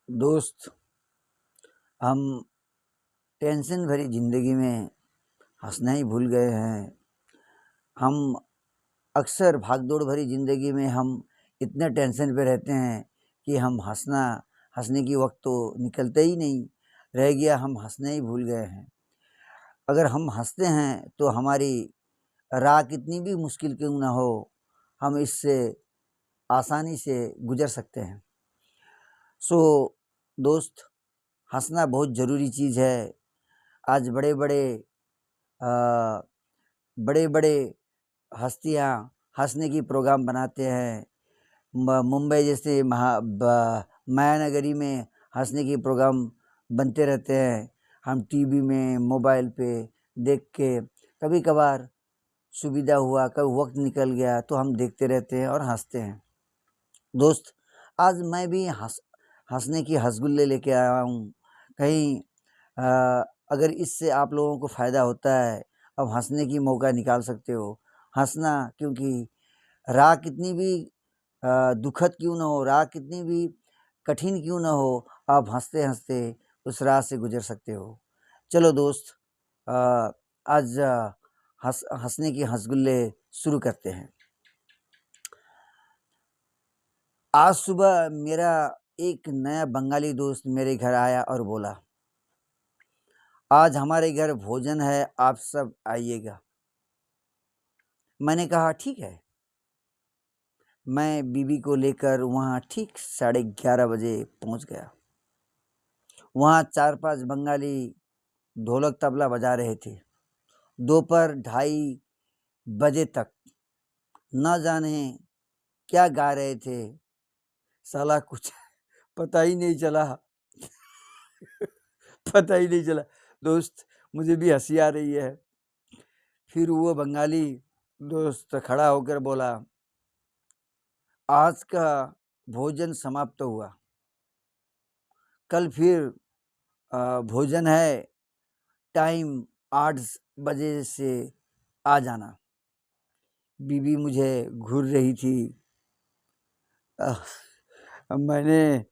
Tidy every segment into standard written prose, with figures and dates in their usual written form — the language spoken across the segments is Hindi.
दोस्त, हम टेंशन भरी ज़िंदगी में हँसना ही भूल गए हैं। हम अक्सर भाग-दौड़ भरी ज़िंदगी में हम इतने टेंशन पे रहते हैं कि हम हँसने की वक़्त तो निकलते ही नहीं, रह गया हम हँसना ही भूल गए हैं। अगर हम हँसते हैं तो हमारी राह कितनी भी मुश्किल क्यों ना हो, हम इससे आसानी से गुज़र सकते हैं। सो दोस्त, हँसना बहुत ज़रूरी चीज़ है। आज अ, बड़े-बड़े हस्तियाँ हँसने की प्रोग्राम बनाते हैं। मुंबई जैसे मायानगरी में हँसने की प्रोग्राम बनते रहते हैं। हम टीवी में, मोबाइल पे देख के कभी-कभार सुविधा हुआ, कभी वक़्त निकल गया तो हम देखते रहते हैं और हँसते हैं। दोस्त, आज मैं भी हँसने की हँसगुल्ले लेके आया हूँ। कहीं अगर इससे आप लोगों को फ़ायदा होता है, अब हँसने की मौका निकाल सकते हो। हँसना, क्योंकि राह कितनी भी दुखद क्यों ना हो, राह कितनी भी कठिन क्यों ना हो, आप हँसते-हँसते उस राह से गुज़र सकते हो। चलो दोस्त, अ, आज हँसने की हँसगुल्ले शुरू करते हैं। आज सुबह मेरा एक नया बंगाली दोस्त मेरे घर आया और बोला, आज हमारे घर भोजन है, आप सब आइएगा। मैंने कहा ठीक है। मैं बीवी को लेकर वहाँ ठीक 11:30 बजे पहुँच गया। वहाँ 4-5 बंगाली ढोलक तबला बजा रहे थे। दोपहर 2:30 बजे तक न जाने क्या गा रहे थे, साला कुछ पता ही नहीं चला। पता ही नहीं चला। दोस्त, मुझे भी हँसी आ रही है। फिर वो बंगाली दोस्त खड़ा होकर बोला, आज का भोजन समाप्त हुआ, कल फिर भोजन है, टाइम 8 बजे से आ जाना। बीवी मुझे घूर रही थी। मैंने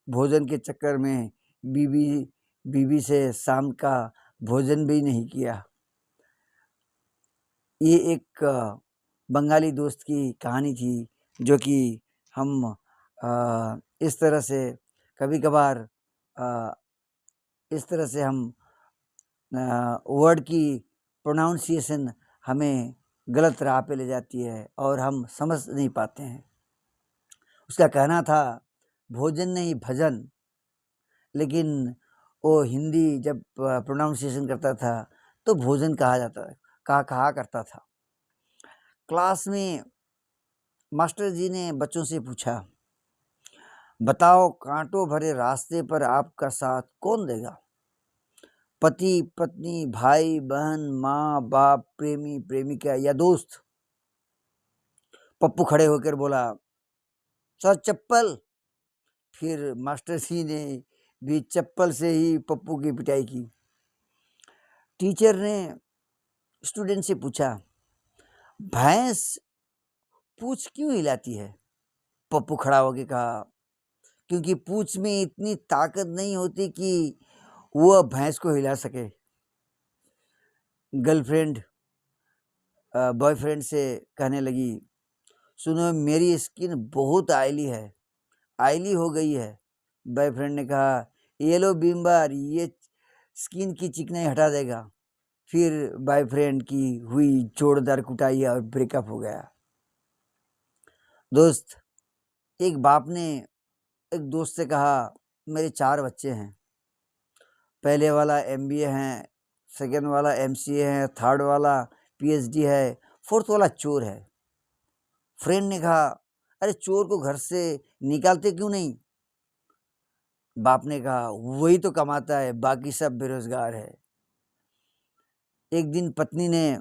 भोजन के चक्कर में बीवी से शाम का भोजन भी नहीं किया। ये एक बंगाली दोस्त की कहानी थी, जो कि हम इस तरह से कभी-कभार इस तरह से हम वर्ड की प्रोनाउंसिएशन हमें गलत राह पे ले जाती है और हम समझ नहीं पाते हैं। उसका कहना था भोजन नहीं भजन, लेकिन वो हिंदी जब प्रोनाउंसिएशन करता था तो भोजन कहा करता था। क्लास में मास्टर जी ने बच्चों से पूछा, बताओ कांटों भरे रास्ते पर आपका साथ कौन देगा? पति पत्नी, भाई बहन, माँ बाप, प्रेमी प्रेमिका या दोस्त? पप्पू खड़े होकर बोला, सर चप्पल। फिर मास्टर जी ने भी चप्पल से ही पप्पू की पिटाई की। टीचर ने स्टूडेंट से पूछा, भैंस पूंछ क्यों हिलाती है? पप्पू खड़ा होकर कहा, क्योंकि पूंछ में इतनी ताकत नहीं होती कि वो भैंस को हिला सके। गर्लफ्रेंड बॉयफ्रेंड से कहने लगी, सुनो मेरी स्किन बहुत आयली हो गई है। बॉयफ्रेंड ने कहा, ये लो बीमबार, ये स्किन की चिकनाई हटा देगा। फिर बॉयफ्रेंड की हुई जोरदार कुटाई और ब्रेकअप हो गया। दोस्त, एक बाप ने एक दोस्त से कहा, मेरे 4 बच्चे हैं, पहले वाला MBA है, सेकंड वाला MCA है, थर्ड वाला PhD है, फोर्थ वाला चोर है। फ्रेंड ने कहा, अरे चोर को घर से निकालते क्यों नहीं? बाप ने कहा, वही तो कमाता है, बाकी सब बेरोजगार है। एक दिन पत्नी ने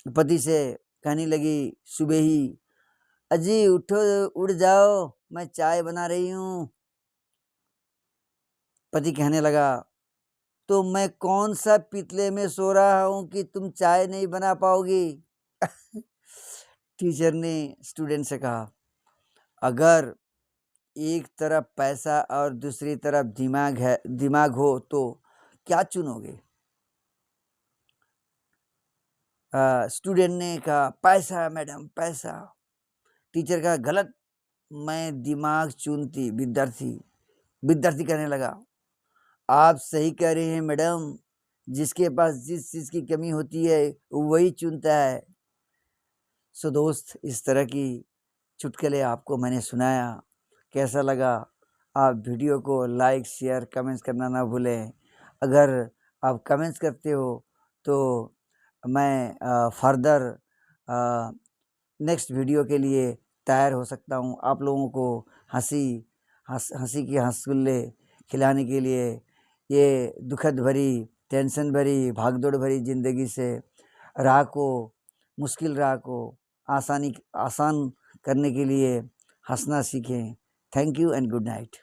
पति से कहने लगी सुबह ही, अजी उठो, उठ जाओ, मैं चाय बना रही हूँ। पति कहने लगा, तो मैं कौन सा पितले में सो रहा हूँ कि तुम चाय नहीं बना पाओगी? टीचर ने स्टूडेंट से कहा, अगर एक तरफ पैसा और दूसरी तरफ दिमाग हो तो क्या चुनोगे? स्टूडेंट ने कहा पैसा मैडम पैसा। टीचर कहा गलत, मैं दिमाग चुनती। विद्यार्थी कहने लगा आप सही कह रहे हैं मैडम, जिसके पास जिस चीज़ की कमी होती है वही चुनता है। सो दोस्त, इस तरह की चुटकुले आपको मैंने सुनाया। कैसा लगा? आप वीडियो को लाइक शेयर कमेंट्स करना ना भूलें। अगर आप कमेंट्स करते हो तो मैं फर्दर नेक्स्ट वीडियो के लिए तैयार हो सकता हूँ। आप लोगों को हंसी की हंसुल्ले खिलाने के लिए ये दुखद भरी, टेंशन भरी, भागदौड़ भरी ज़िंदगी से मुश्किल राह को आसान करने के लिए हंसना सीखें। Thank you and good night.